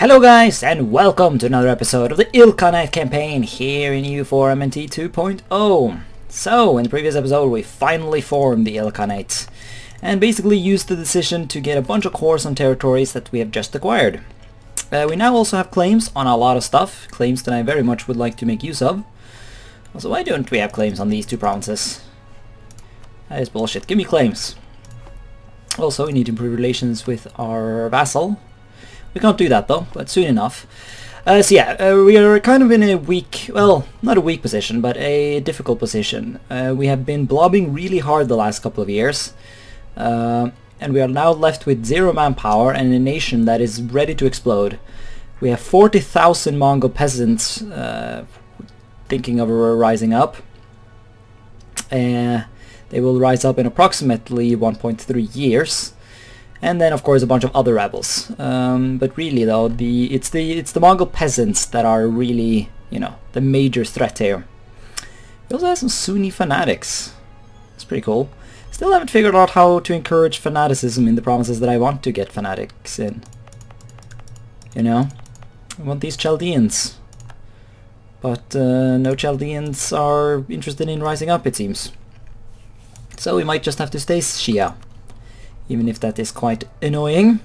Hello guys, and welcome to another episode of the Ilkhanate campaign here in EU4 MNT 2.0. So, in the previous episode we finally formed the Ilkhanate, and basically used the decision to get a bunch of cores on territories that we have just acquired. We now also have claims on a lot of stuff, claims that I very much would like to make use of. Also, why don't we have claims on these two provinces? That is bullshit, give me claims. Also, we need to improve relations with our vassal. We can't do that though, but soon enough. We are kind of in a weak, well, not a weak position, but a difficult position. We have been blobbing really hard the last couple of years, and we are now left with 0 manpower and a nation that is ready to explode. We have 40,000 Mongol peasants thinking of rising up. They will rise up in approximately 1.3 years. And then, of course, a bunch of other rebels. But really, though, it's the Mongol peasants that are really, you know, the major threat here. We also have some Sunni fanatics. It's pretty cool. Still haven't figured out how to encourage fanaticism in the provinces that I want to get fanatics in. You know, I want these Chaldeans. But no Chaldeans are interested in rising up, it seems. So we might just have to stay Shia. Even if that is quite annoying.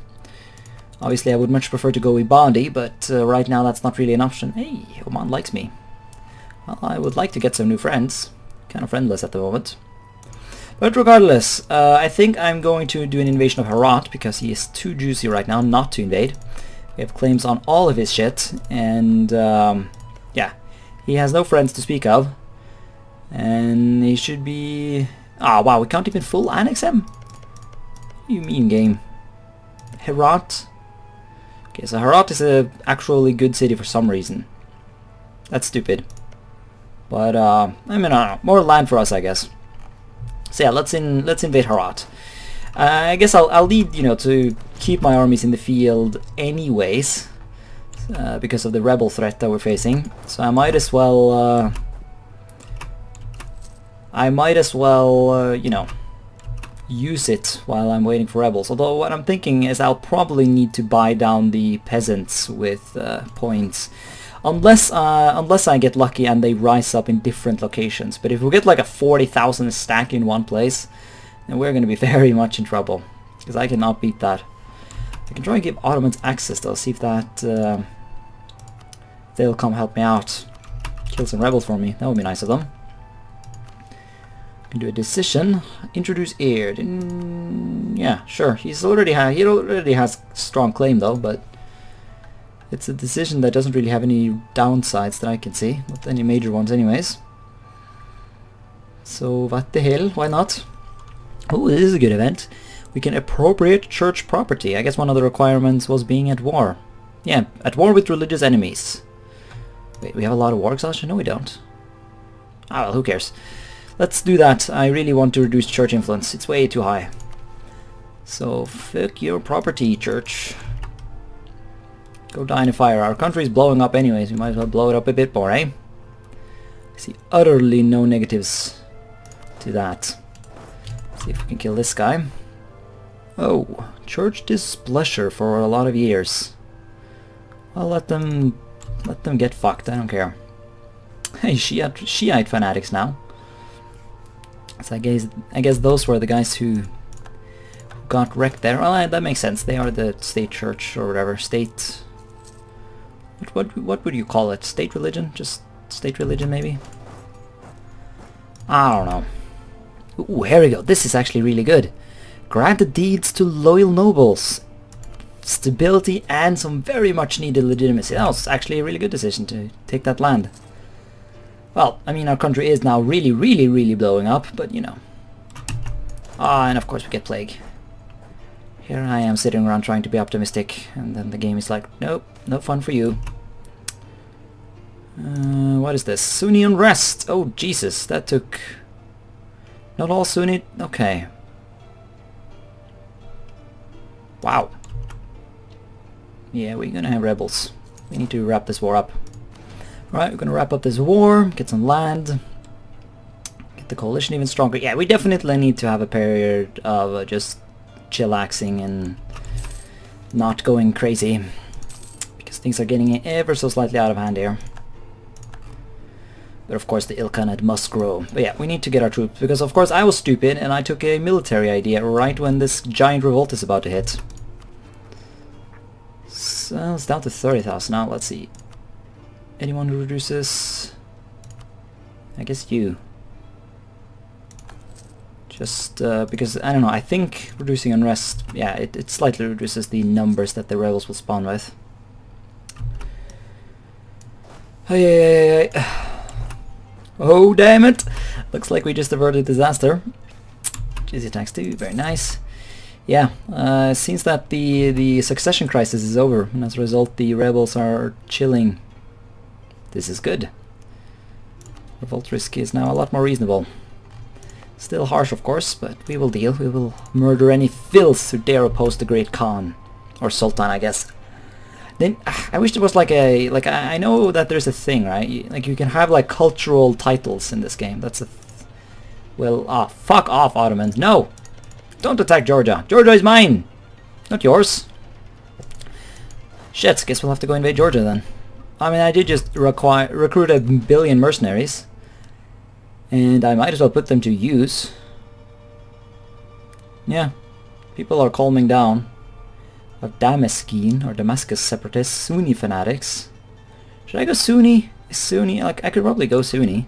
Obviously I would much prefer to go with Bandi, but right now that's not really an option. Hey, Oman likes me. Well, I would like to get some new friends. Kind of friendless at the moment. But regardless, I think I'm going to do an invasion of Herat, because he is too juicy right now not to invade. We have claims on all of his shit, and yeah, he has no friends to speak of. And he should be... Ah, wow, we can't even full annex him? What do you mean, game? Herat? Okay, so Herat is a actually good city for some reason. That's stupid. But I mean, I don't know. More land for us, I guess. So yeah, let's invade Herat. I guess I'll need, you know, to keep my armies in the field anyways, because of the rebel threat that we're facing. So I might as well you know, use it while I'm waiting for rebels. Although what I'm thinking is I'll probably need to buy down the peasants with points, unless I get lucky and they rise up in different locations. But if we get like a 40,000 stack in one place, then we're going to be very much in trouble, because I cannot beat that. I can try and give Ottomans access though, see if that they'll come help me out, kill some rebels for me. That would be nice of them. Do a decision. Introduce heir. Yeah, sure. He already has strong claim though, but it's a decision that doesn't really have any downsides that I can see. Not any major ones, anyways. So what the hell? Why not? Oh, this is a good event. We can appropriate church property. I guess one of the requirements was being at war. Yeah, at war with religious enemies. Wait, we have a lot of war exhaustion? No, we don't. Ah, well, who cares? Let's do that. I really want to reduce church influence. It's way too high. So, fuck your property, church. Go die in a fire. Our country is blowing up anyways. We might as well blow it up a bit more, eh? I see utterly no negatives to that. Let's see if we can kill this guy. Oh, church displeasure for a lot of years. Well, let them get fucked. I don't care. Hey, Shiite fanatics now. So I guess those were the guys who got wrecked there. Well, that makes sense. They are the state church or whatever. State... What would you call it? State religion? Just state religion, maybe? I don't know. Ooh, here we go. This is actually really good. Grant the deeds to loyal nobles. Stability and some very much needed legitimacy. That was actually a really good decision to take that land. Well, I mean, our country is now really blowing up, but you know. Ah, and of course we get plague. Here I am sitting around trying to be optimistic, and then the game is like, nope, no fun for you. What is this? Sunni unrest! Oh, Jesus, that took... Not all Sunni... Okay. Wow. Yeah, we're gonna have rebels. We need to wrap this war up. Right, we're gonna wrap up this war, get some land, get the coalition even stronger. Yeah, we definitely need to have a period of just chillaxing and not going crazy. Things are getting ever so slightly out of hand here. But of course the Ilkhanate must grow. But yeah, we need to get our troops, because of course I was stupid and I took a military idea right when this giant revolt is about to hit. So it's down to 30,000 now. Let's see. Anyone who reduces? I guess you. Just because, I don't know, I think reducing unrest, yeah, it slightly reduces the numbers that the rebels will spawn with. Hey. Oh, damn it! Looks like we just averted disaster. Easy attacks too, very nice. Yeah, it seems that the succession crisis is over, and as a result the rebels are chilling. This is good. Revolt risk is now a lot more reasonable. Still harsh, of course, but we will deal. We will murder any filth who dare oppose the Great Khan. Or Sultan, I guess. Then, I wish there was like a... I know that there's a thing, right? Like, you can have, like, cultural titles in this game. That's a... well, fuck off, Ottomans. No! Don't attack Georgia. Georgia is mine! Not yours. Shit, guess we'll have to go invade Georgia then. I mean, I did just recruit 1 billion mercenaries. And I might as well put them to use. Yeah. People are calming down. Of Damascene or Damascus separatists, Sunni fanatics. Should I go Sunni? Sunni? Like, I could probably go Sunni.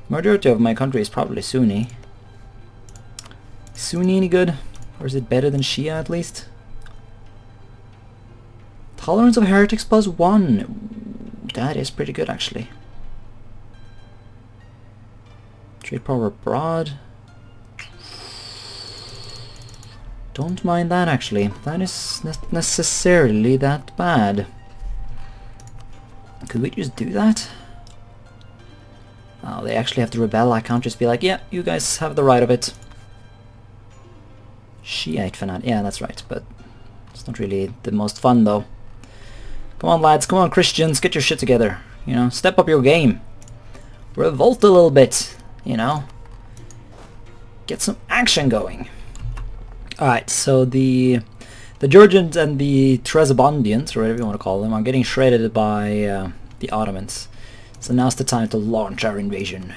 Majority of my country is probably Sunni. Sunni any good? Or is it better than Shia at least? Tolerance of heretics +1. That is pretty good actually. Trade power abroad. Don't mind that actually. That is not necessarily that bad. Could we just do that? Oh, they actually have to rebel. I can't just be like, yeah, you guys have the right of it. Shiite fanat. Yeah, that's right, but it's not really the most fun though. Come on lads, come on Christians, get your shit together. You know, step up your game. Revolt a little bit, you know. Get some action going. Alright, so the Georgians and the Trebizondians, or whatever you want to call them, are getting shredded by the Ottomans. So now's the time to launch our invasion.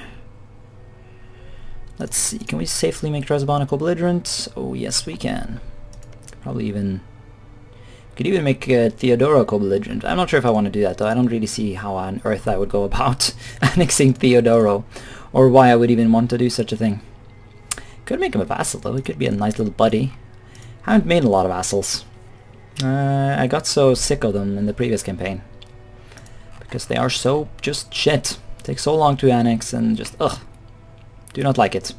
Let's see, can we safely make Trebizond a co-belligerent? Oh yes we can. Probably even... could even make Theodora a co-belligerent. I'm not sure if I want to do that though. I don't really see how on earth I would go about annexing Theodoro, or why I would even want to do such a thing. Could make him a vassal though, he could be a nice little buddy. Haven't made a lot of vassals. I got so sick of them in the previous campaign. Because they are so just shit. Take so long to annex and just ugh. Do not like it.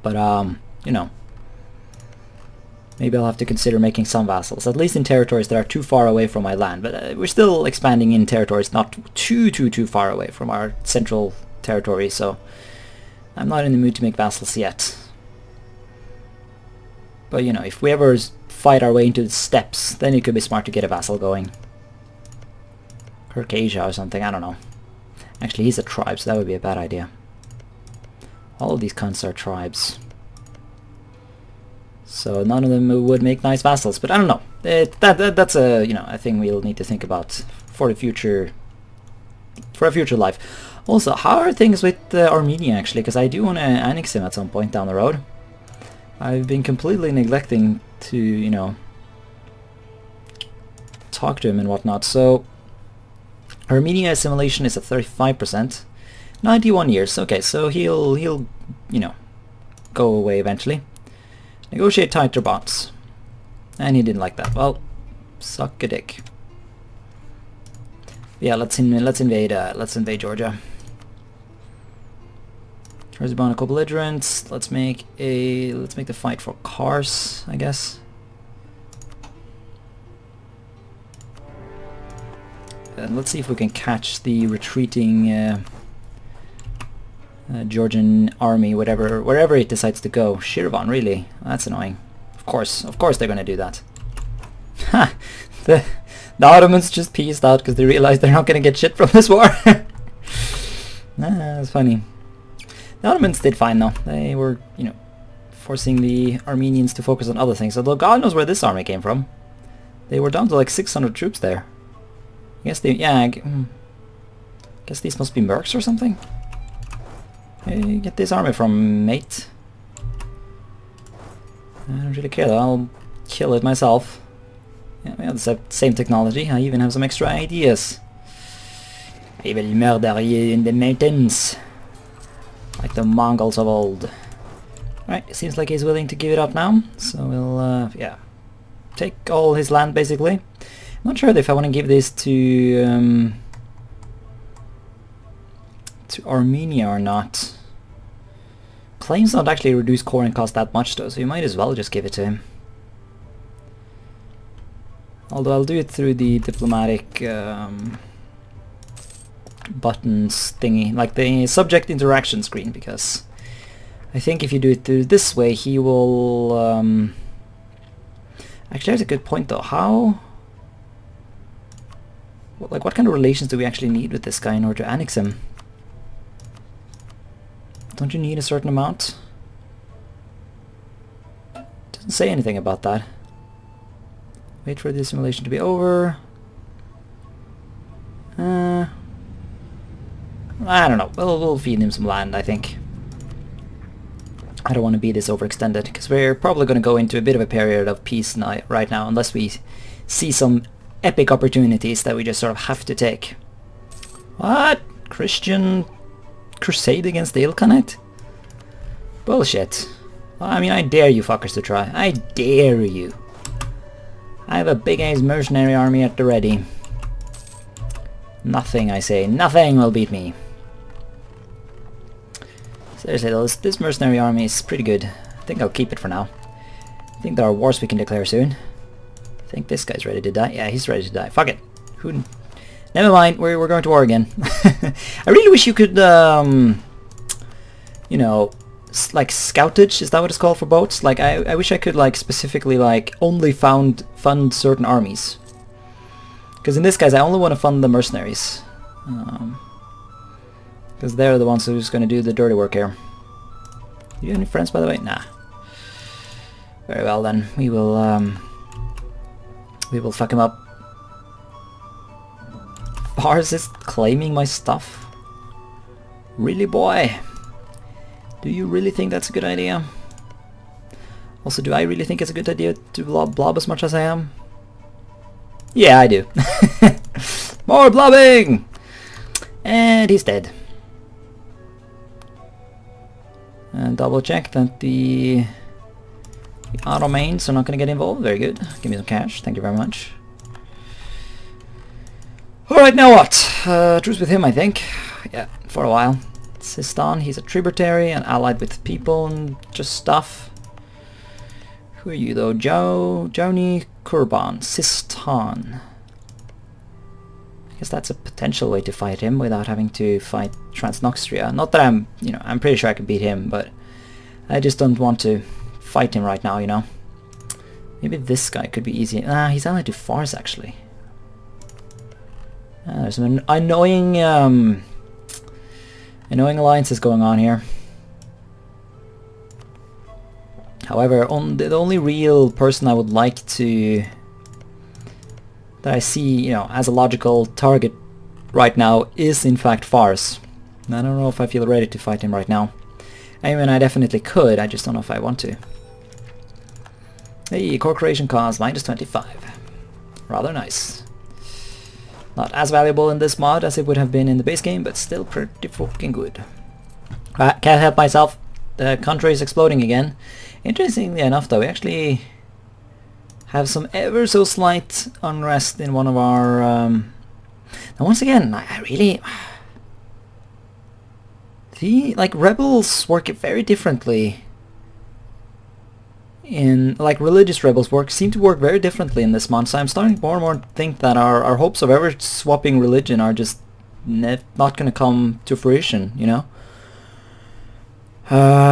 But you know. Maybe I'll have to consider making some vassals, at least in territories that are too far away from my land. But we're still expanding in territories not too far away from our central territory, so I'm not in the mood to make vassals yet. But you know, if we ever fight our way into the steppes, then it could be smart to get a vassal going. Circassia or something, I don't know. Actually, he's a tribe, so that would be a bad idea. All of these cunts are tribes. So none of them would make nice vassals, but I don't know. That's a, you know, a thing we'll need to think about for the future, for a future life. Also, how are things with Armenia actually? Because I do want to annex him at some point down the road. I've been completely neglecting to, you know, talk to him and whatnot. So Armenia assimilation is at 35%, 91 years. Okay, so he'll you know, go away eventually. Negotiate tighter bonds. And he didn't like that. Well, suck a dick. Yeah, let's invade Georgia. Trebizond a co-belligerent. Let's make the fight for Kars, I guess. And let's see if we can catch the retreating Georgian army, wherever it decides to go. Shirvan, really? That's annoying. Of course they're gonna do that. Ha! The Ottomans just peaced out because they realized they're not gonna get shit from this war. That's funny. The Ottomans did fine though. They were, you know, forcing the Armenians to focus on other things. Although God knows where this army came from. They were down to like 600 troops there. I guess they, yeah, guess these must be mercs or something. Hey, get this army from, mate. I don't really care though, I'll kill it myself. Yeah, we have the same technology, I even have some extra ideas. I will murder you in the mountains. Like the Mongols of old. Right, seems like he's willing to give it up now, so we'll, yeah, take all his land basically. I'm not sure if I want to give this to Armenia or not. Claims don't actually reduce corn cost that much though, so you might as well just give it to him. Although I'll do it through the diplomatic buttons thingy, like the subject interaction screen, because I think if you do it through this way, he will... Actually, that's a good point though. How... Like, what kind of relations do we actually need with this guy in order to annex him? Don't you need a certain amount? Doesn't say anything about that. Wait for the simulation to be over. I don't know. We'll feed him some land, I think. I don't want to be this overextended, because we're probably going to go into a bit of a period of peace right now, unless we see some epic opportunities that we just sort of have to take. What? Christian crusade against the Ilkhanate? Bullshit. Well, I mean, I dare you fuckers to try. I dare you. I have a big-ass mercenary army at the ready. Nothing, I say. Nothing will beat me. Seriously though, this mercenary army is pretty good. I think I'll keep it for now. I think there are wars we can declare soon. I think this guy's ready to die. Yeah, he's ready to die. Fuck it. Who? Never mind, we're going to war again. I really wish you could, you know, like scoutage, is that what it's called for boats? Like, I wish I could, like, specifically, like, only fund certain armies. Because in this case, I only want to fund the mercenaries. Because they're the ones who's going to do the dirty work here. Do you have any friends, by the way? Nah. Very well then, we will fuck him up. Fars is claiming my stuff? Really, boy? Do you really think that's a good idea? Also, do I really think it's a good idea to blob as much as I am? Yeah, I do. More blobbing! And he's dead. And double check that the Ottomans are not going to get involved. Very good. Give me some cash. Thank you very much. Alright, now what? Truce with him, I think. Yeah, for a while. Sistan, he's a tributary and allied with people and just stuff. Who are you though? Joni Kurban. Sistan. I guess that's a potential way to fight him without having to fight Transnistria. Not that I'm, you know, I'm pretty sure I could beat him, but I just don't want to fight him right now, you know. Maybe this guy could be easy. Ah, he's allied to Fars actually. There's some annoying alliances going on here. However, the only real person I would like to... that I see, you know, as a logical target right now is in fact Fars. I don't know if I feel ready to fight him right now. I mean, I definitely could, I just don't know if I want to. Hey, core creation cost -25. Rather nice. Not as valuable in this mod as it would have been in the base game, but still pretty fucking good. Can't help myself. The country is exploding again. Interestingly enough though, we actually have some ever so slight unrest in one of our... Now once again, I really... like, rebels work very differently in... like, religious rebels seem to work very differently in this mod, so I'm starting more and more to think that our hopes of ever swapping religion are just not gonna come to fruition, you know?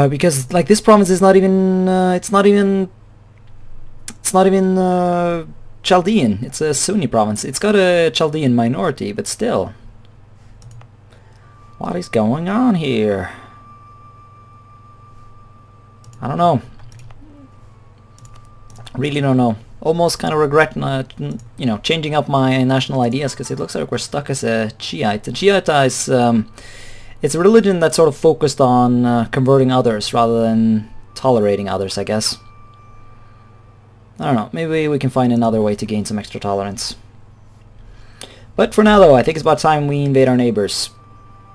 Because, like, this province is not even... it's not even Chaldean. It's a Sunni province. It's got a Chaldean minority, but still. What is going on here? I don't know. Really don't know. almost kind of regret not, you know, changing up my national ideas, because it looks like we're stuck as a Shiite. And Shiite is it's a religion that's sort of focused on converting others rather than tolerating others, I guess. I don't know, maybe we can find another way to gain some extra tolerance. But for now though, I think it's about time we invade our neighbors.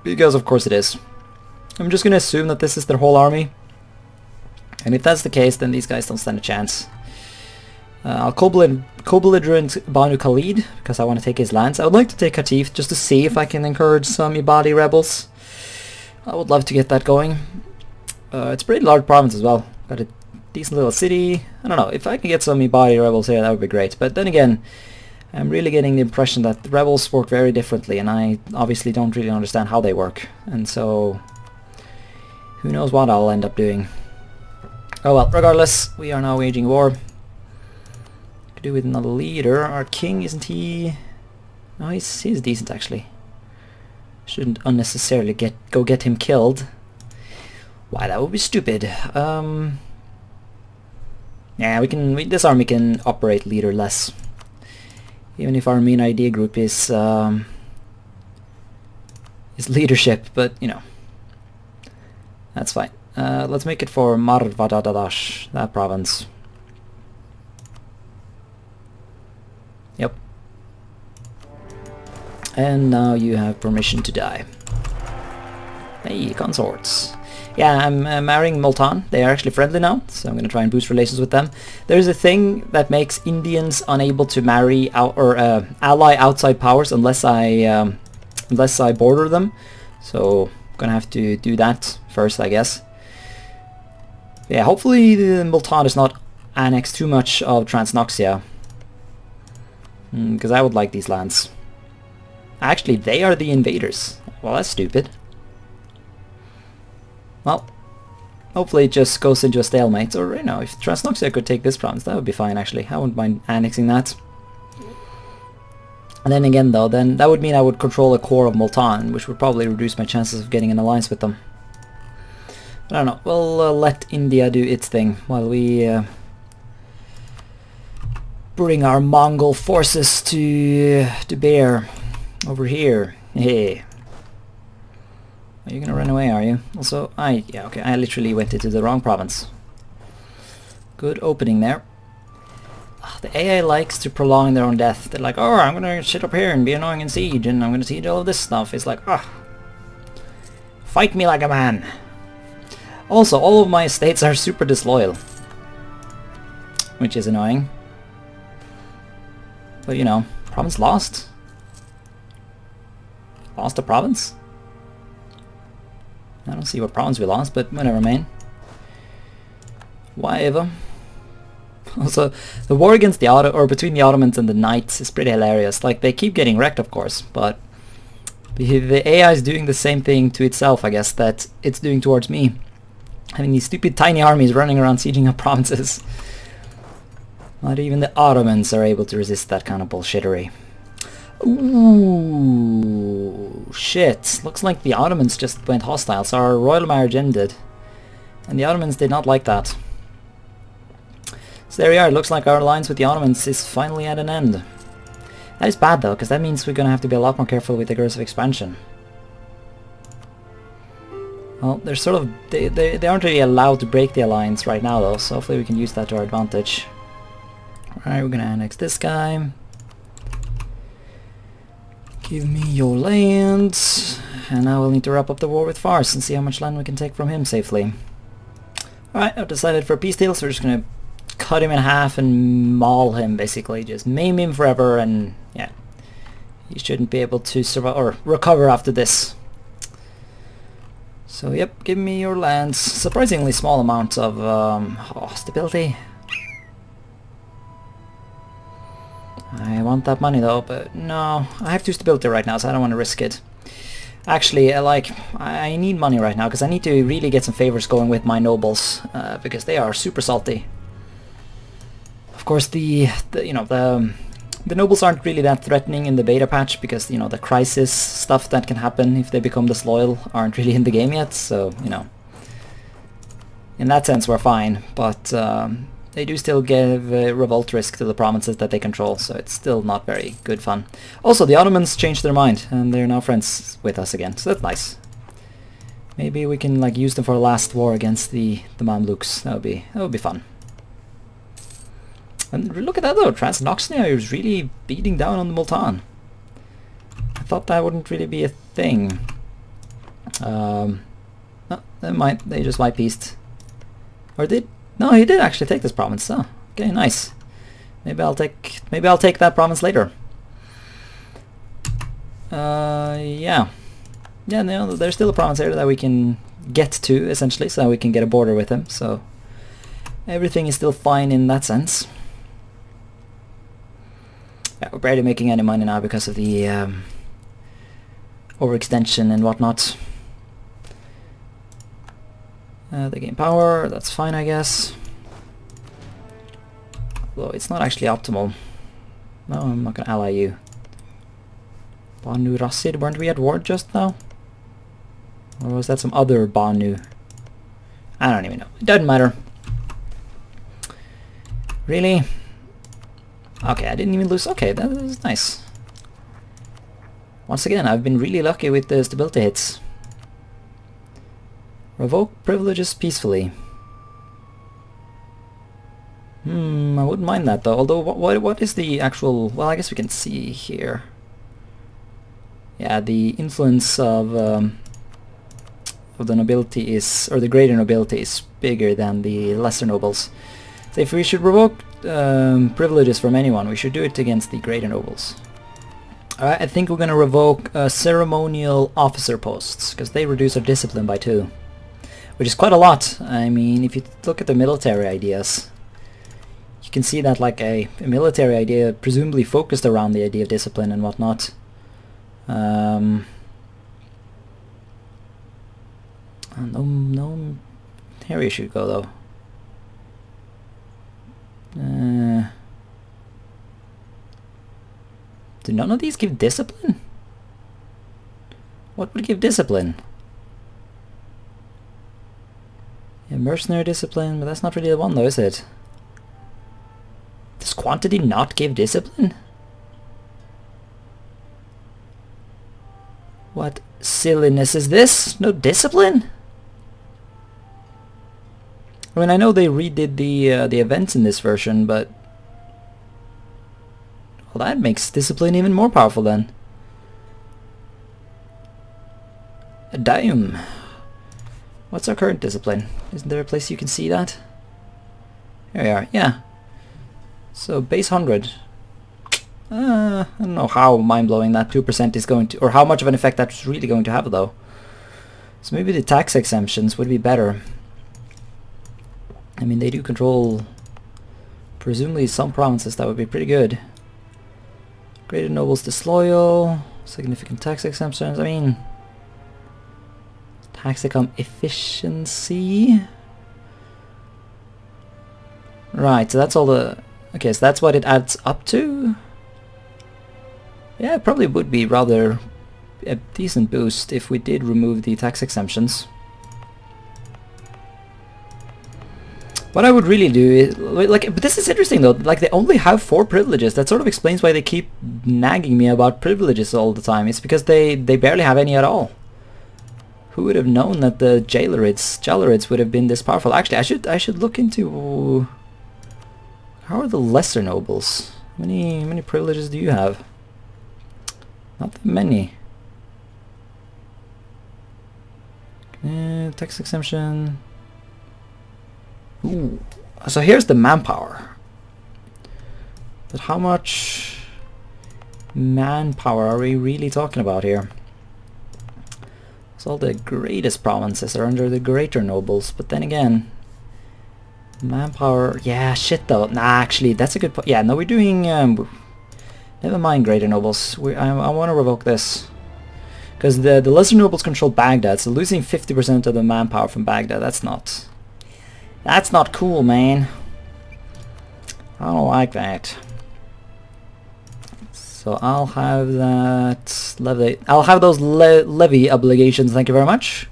Because of course it is. I'm just gonna assume that this is their whole army. And if that's the case, then these guys don't stand a chance. I'll co-belligerent Banu Khalid, because I want to take his lands. I would like to take Qatif, just to see if I can encourage some Ibadi rebels. I would love to get that going. It's a pretty large province as well. Got a decent little city. I don't know, if I can get some Ibadi rebels here, that would be great. But then again, I'm really getting the impression that the rebels work very differently, and I obviously don't really understand how they work. And so, who knows what I'll end up doing. Oh well, regardless, we are now waging war. Could do with another leader. Our king, isn't he... No, he's decent actually. Shouldn't unnecessarily go get him killed. Why, that would be stupid. Yeah, this army can operate leaderless. Even if our main idea group is leadership, but you know, that's fine. Let's make it for Marvadadash, that province. Yep. And now you have permission to die. Hey, consorts. Yeah, I'm marrying Multan. They are actually friendly now, so I'm going to try and boost relations with them. There's a thing that makes Indians unable to marry ally outside powers unless I border them. So I'm going to have to do that first, I guess. Yeah, hopefully the Multan does not annex too much of Transnoxia. Because I would like these lands. Actually, they are the invaders. Well, that's stupid. Well, hopefully it just goes into a stalemate. Or, you know, if Transnoxia could take this province, that would be fine, actually. I wouldn't mind annexing that. And then again, though, then that would mean I would control a core of Multan, which would probably reduce my chances of getting an alliance with them. But I don't know. We'll let India do its thing while we bring our Mongol forces to bear over here. Hey. Are you gonna run away, are you? Also, yeah, okay, I literally went into the wrong province. Good opening there. The AI likes to prolong their own death. They're like, oh, I'm gonna sit up here and be annoying in siege, and I'm gonna siege all of this stuff. It's like, fight me like a man. Also, all of my estates are super disloyal. Which is annoying. But, you know, province lost. Lost a province? I don't see what province we lost, but whatever, man. Whatever. Also, the war against the between the Ottomans and the Knights is pretty hilarious. Like, they keep getting wrecked, of course, but the AI is doing the same thing to itself, I guess, that it's doing towards me. Having these stupid tiny armies running around sieging up provinces. Not even the Ottomans are able to resist that kind of bullshittery. Ooh, shit. Looks like the Ottomans just went hostile, so our royal marriage ended. And the Ottomans did not like that. So there we are, it looks like our alliance with the Ottomans is finally at an end. That is bad though, because that means we're gonna have to be a lot more careful with aggressive expansion. Well, they're sort of... They aren't really allowed to break the alliance right now though, so hopefully we can use that to our advantage. Alright, we're gonna annex this guy. Give me your land. And now we'll need to wrap up the war with Fars and see how much land we can take from him safely. Alright, I've decided for a peace deal, so we're just gonna cut him in half and maul him, basically. Just maim him forever, and yeah. He shouldn't be able to survive or recover after this. So yep, give me your lands. Surprisingly small amount of stability. I want that money though, but no, I have 2 stability right now, so I don't want to risk it. Actually, I need money right now because I need to really get some favors going with my nobles, because they are super salty. Of course, the nobles aren't really that threatening in the beta patch because, you know, the crisis stuff that can happen if they become disloyal aren't really in the game yet, so, you know. In that sense, we're fine, but they do still give revolt risk to the provinces that they control, so it's still not very good fun. Also, the Ottomans changed their mind, and they're now friends with us again, so that's nice. Maybe we can like use them for a last war against the Mamluks. That would be fun. And look at that though, Transnoxia is really beating down on the Multan. I thought that wouldn't really be a thing. No, never mind, they just white pieced. Or did? No, he did actually take this province. Oh, okay, nice. Maybe I'll take that province later. Yeah. Yeah, no, there's still a province here that we can get to, essentially, so we can get a border with him, so everything is still fine in that sense. Yeah, we're barely making any money now because of the overextension and whatnot. They gain power, that's fine, I guess. Although it's not actually optimal. No, I'm not gonna ally you. Banu Rasid, weren't we at war just now? Or was that some other Banu? I don't even know. It doesn't matter. Really? Okay, I didn't even lose. Okay, that is nice. Once again, I've been really lucky with the stability hits. Revoke privileges peacefully. I wouldn't mind that though. Although, what is the actual? Well, I guess we can see here. Yeah, the influence of the nobility is, or the greater nobility is bigger than the lesser nobles. So if we should revoke privileges from anyone, we should do it against the greater nobles. Alright, I think we're gonna revoke ceremonial officer posts, because they reduce our discipline by 2. Which is quite a lot. I mean, if you look at the military ideas, you can see that like a military idea presumably focused around the idea of discipline and whatnot. No, here you should go though. Do none of these give discipline? What would give discipline? Yeah, mercenary discipline, but that's not really the one though, is it? Does quantity not give discipline? What silliness is this? No discipline? I mean, I know they redid the events in this version, but well, that makes discipline even more powerful then. Damn. What's our current discipline? Isn't there a place you can see that? Here we are, yeah. So base 100. I don't know how mind-blowing that 2% is going to, or how much of an effect that's really going to have though. So maybe the tax exemptions would be better. I mean, they do control presumably some provinces, that would be pretty good. Greater nobles disloyal, significant tax exemptions, I mean, tax income efficiency. Right, so that's all the, okay, so that's what it adds up to. Yeah, it probably would be rather a decent boost if we did remove the tax exemptions. What I would really do is, like, but this is interesting though, like they only have 4 privileges. That sort of explains why they keep nagging me about privileges all the time. It's because they barely have any at all. Who would have known that the Jalayirids would have been this powerful? Actually, I should look into, how are the lesser nobles? How many privileges do you have? Not that many. Tax exemption. Ooh. So here's the manpower. But how much manpower are we really talking about here? So all the greatest provinces are under the greater nobles, but then again, manpower, yeah, shit though. Nah, actually, that's a good point. Yeah, no, we're doing, never mind greater nobles. I want to revoke this. Because the lesser nobles control Baghdad, so losing 50% of the manpower from Baghdad, that's not cool, man. I don't like that. So I'll have that levy. I'll have those levy obligations. Thank you very much.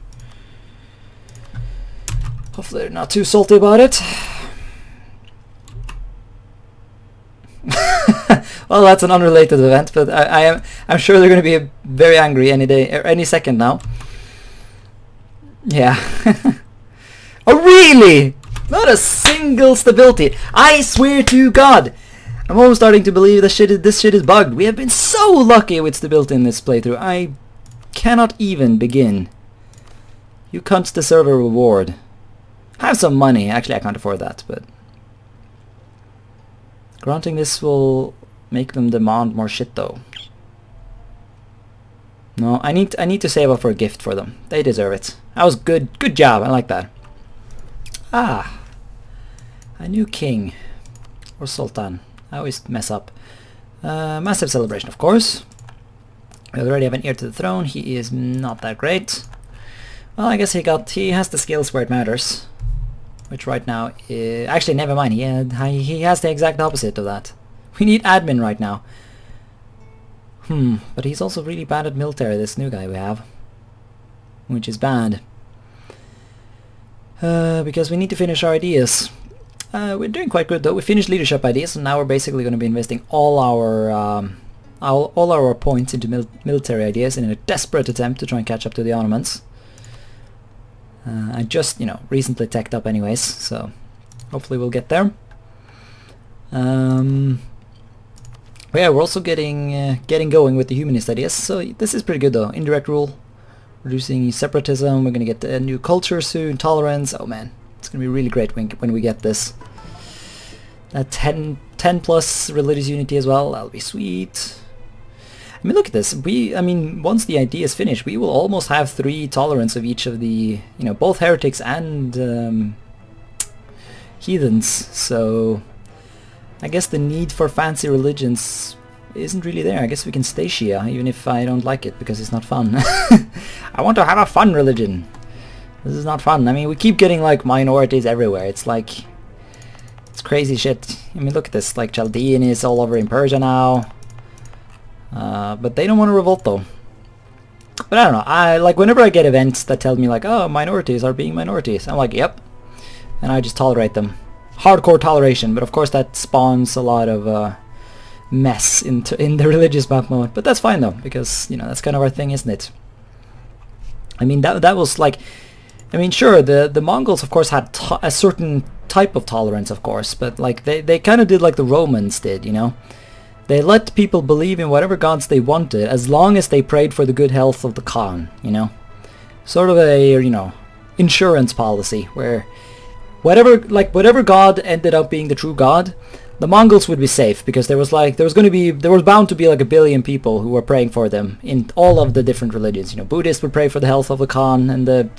Hopefully they're not too salty about it. Well, that's an unrelated event, but I'm sure they're going to be very angry any day, or any second now. Yeah. Oh, really? Not a single stability. I swear to God. I'm almost starting to believe this shit is bugged. We have been so lucky with stability in this playthrough. I cannot even begin. You cunts deserve a reward. Have some money. Actually, I can't afford that, but granting this will make them demand more shit, though. No, I need to save up for a gift for them. They deserve it. That was good. Good job. I like that. Ah, a new king or sultan. I always mess up. Massive celebration, of course. We already have an heir to the throne. He is not that great. Well, I guess he has the skills where it matters. Which right now is... Actually, never mind. He has the exact opposite of that. We need admin right now. But he's also really bad at military, this new guy we have. Which is bad. Because we need to finish our ideas. We're doing quite good though. We finished leadership ideas, and now we're basically going to be investing all our points into military ideas in a desperate attempt to try and catch up to the Ottomans. I just, recently teched up anyways, so hopefully we'll get there. Yeah, we're also getting going with the humanist ideas, so this is pretty good though. Indirect rule, reducing separatism, we're going to get a new culture soon, tolerance. Oh man, it's going to be really great when we get this. 10 plus religious unity as well, that'll be sweet. I mean, look at this. Once the idea is finished, we will almost have 3 tolerance of each of the, both heretics and heathens. So I guess the need for fancy religions isn't really there. I guess we can stay Shia, even if I don't like it, because it's not fun. I want to have a fun religion. This is not fun. I mean, we keep getting, like, minorities everywhere. It's like... It's crazy shit. I mean, look at this. Like, Chaldean is all over in Persia now. But they don't want to revolt, though. But I don't know. Whenever I get events that tell me, like, oh, minorities are being minorities, I'm like, yep. And I just tolerate them. Hardcore toleration, but of course that spawns a lot of mess in the religious map mode. But that's fine though, because that's kind of our thing, isn't it? I mean, that was like, I mean, sure, the Mongols of course had a certain type of tolerance, of course, but like they kind of did like the Romans did, They let people believe in whatever gods they wanted as long as they prayed for the good health of the Khan, Sort of a, insurance policy where whatever god ended up being the true god, the Mongols would be safe, because there was bound to be like 1 billion people who were praying for them in all of the different religions. Buddhists would pray for the health of the Khan and the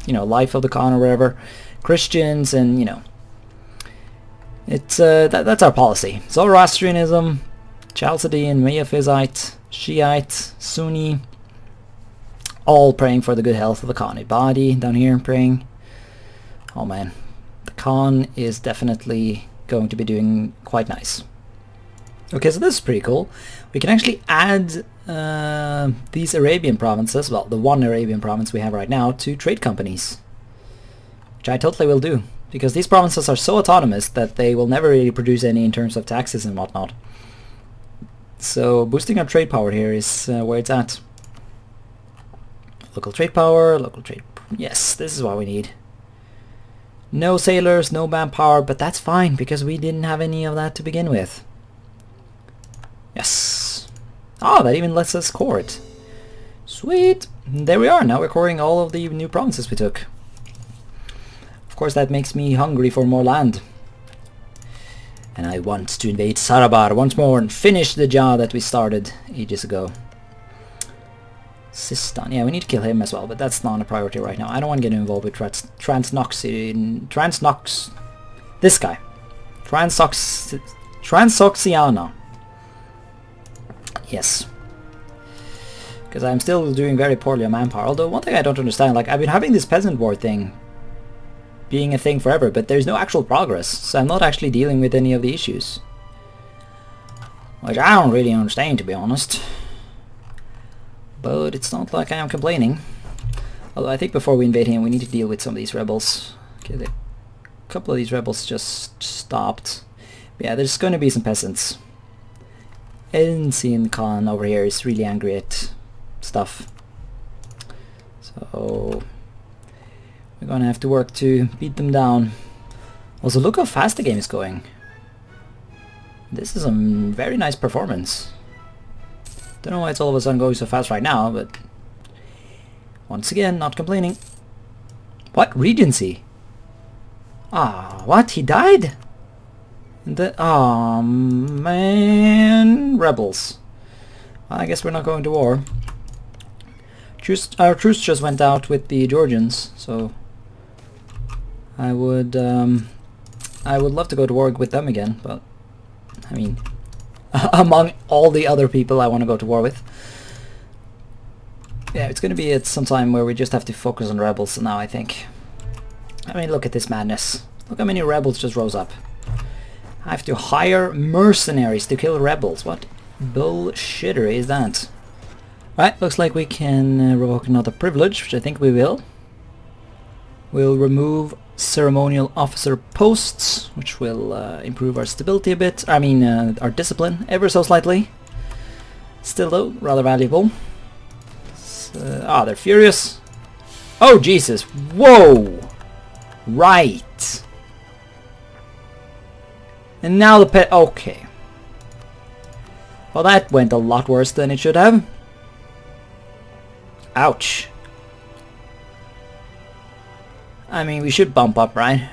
life of the Khan or whatever. Christians and it's that's our policy. Zoroastrianism, Chaldean, Miaphysite, Shiite, Sunni, all praying for the good health of the Khan. Ibadi down here praying. Oh man. Khan is definitely going to be doing quite nice. Okay, so this is pretty cool. We can actually add these Arabian provinces, well, the one Arabian province we have right now, to trade companies. Which I totally will do, because these provinces are so autonomous that they will never really produce any in terms of taxes and whatnot. So boosting our trade power here is where it's at. Local trade power, local trade... Yes, this is what we need. No sailors, no manpower, but that's fine, because we didn't have any of that to begin with. Yes. Oh, that even lets us court. Sweet. There we are. Now we're coring all of the new provinces we took. Of course, that makes me hungry for more land. And I want to invade Sarabar once more and finish the job that we started ages ago. Sistan. Yeah, we need to kill him as well, but that's not a priority right now. I don't want to get involved with Transnox. This guy. Transoxiana. Yes. Because I'm still doing very poorly on manpower. Although one thing I don't understand, like, I've been having this peasant war thing being a thing forever, but there's no actual progress, so I'm not actually dealing with any of the issues. Which I don't really understand, to be honest. But it's not like I am complaining. Although I think before we invade him, we need to deal with some of these rebels. Okay, a couple of these rebels just stopped. But yeah, there's going to be some peasants. Ancient Khan over here is really angry at stuff. So we're gonna have to work to beat them down. Also, look how fast the game is going. This is a very nice performance. Don't know why it's all of a sudden going so fast right now, but once again, not complaining. What? Regency? Ah, what? He died? Oh man, rebels. Well, I guess we're not going to war. Our truce just went out with the Georgians, so I would love to go to war with them again, but I mean, among all the other people I want to go to war with. Yeah, it's going to be at some time where we just have to focus on rebels now, I think. I mean, look at this madness. Look how many rebels just rose up. I have to hire mercenaries to kill rebels. What bullshittery is that? Right, looks like we can revoke another privilege, which I think we will. We'll remove ceremonial officer posts, which will improve our stability a bit. I mean, our discipline ever so slightly. Still though, rather valuable. They're furious. Oh Jesus! Whoa! Right. And now the pet. Okay. Well, that went a lot worse than it should have. Ouch. I mean, we should bump up, right?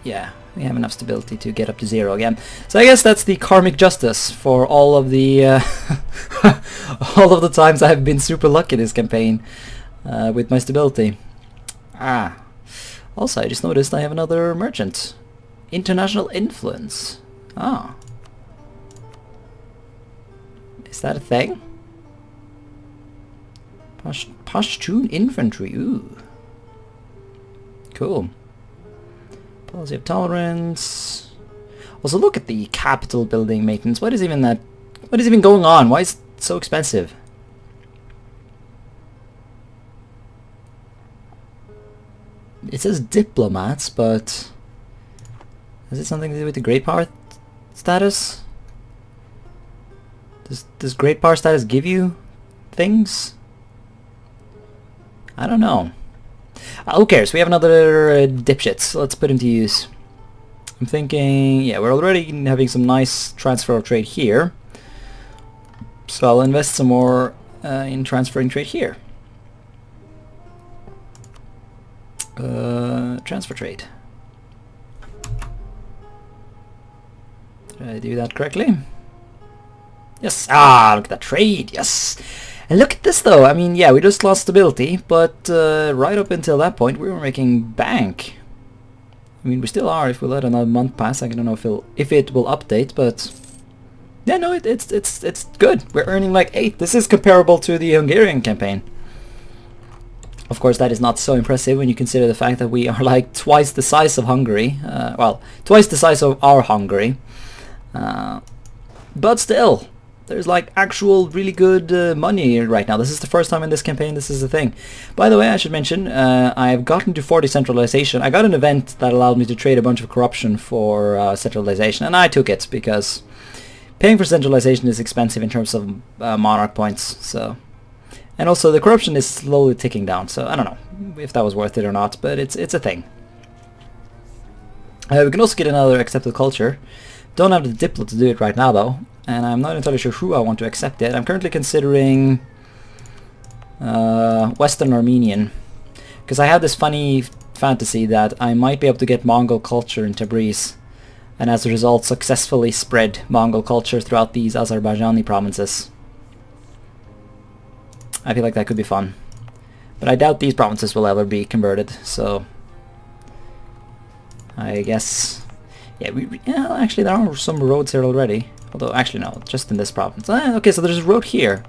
Yeah, we have enough stability to get up to 0 again. So I guess that's the karmic justice for all of the all of the times I've been super lucky this campaign with my stability. Also, I just noticed I have another merchant. International influence. Ah. Is that a thing? Pashtun infantry. Ooh. Cool. Policy of tolerance. Also, look at the capital building maintenance. What is even that? What is even going on? Why is it so expensive? It says diplomats, but is it something to do with the great power status? Does great power status give you things? I don't know. Who cares? We have another dipshit, so let's put him to use. I'm thinking, yeah, we're already having some nice transfer of trade here. So I'll invest some more in transferring trade here. Transfer trade. Did I do that correctly? Yes! Ah, look at that trade! Yes! And look at this though, I mean, yeah, we just lost stability, but right up until that point we were making bank. I mean, we still are if we let another month pass. I don't know if it will update, but yeah, no, it's good. We're earning like 8. This is comparable to the Hungarian campaign. Of course, that is not so impressive when you consider the fact that we are like twice the size of Hungary. Well, twice the size of our Hungary. But still, there's like actual really good money right now. This is the first time in this campaign this is a thing. By the way, I should mention, I've gotten to 40 centralization. I got an event that allowed me to trade a bunch of corruption for centralization, and I took it because paying for centralization is expensive in terms of monarch points. So, and also the corruption is slowly ticking down. So I don't know if that was worth it or not, but it's a thing. We can also get another accepted culture. Don't have the diplo to do it right now though, and I'm not entirely sure who I want to accept it. I'm currently considering Western Armenian, because I have this funny fantasy that I might be able to get Mongol culture in Tabriz, and as a result successfully spread Mongol culture throughout these Azerbaijani provinces. I feel like that could be fun, but I doubt these provinces will ever be converted, so I guess... Yeah, actually there are some roads here already. Although, actually no, just in this province. Okay, so there's a road here.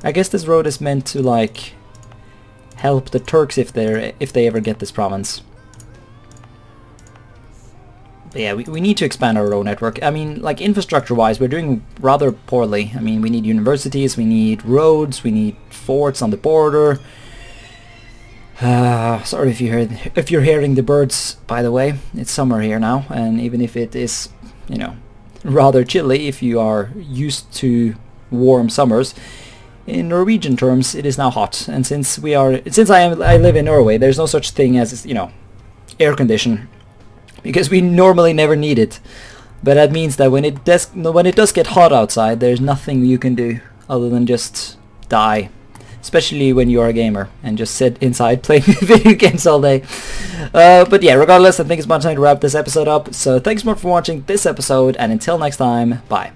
I guess this road is meant to, like, help the Turks if they ever get this province. But yeah, we need to expand our road network. I mean, like, infrastructure-wise, we're doing rather poorly. I mean, we need universities, we need roads, we need forts on the border. Sorry if you're hearing the birds, by the way. It's summer here now, and even if it is, you know, rather chilly if you are used to warm summers. In Norwegian terms, it is now hot, and since I live in Norway, there's no such thing as, you know, air condition, because we normally never need it. But that means that when it does get hot outside, there's nothing you can do other than just die, especially when you are a gamer and just sit inside playing video games all day. But yeah, regardless, I think it's about time to wrap this episode up. So thanks more for watching this episode, and until next time, bye.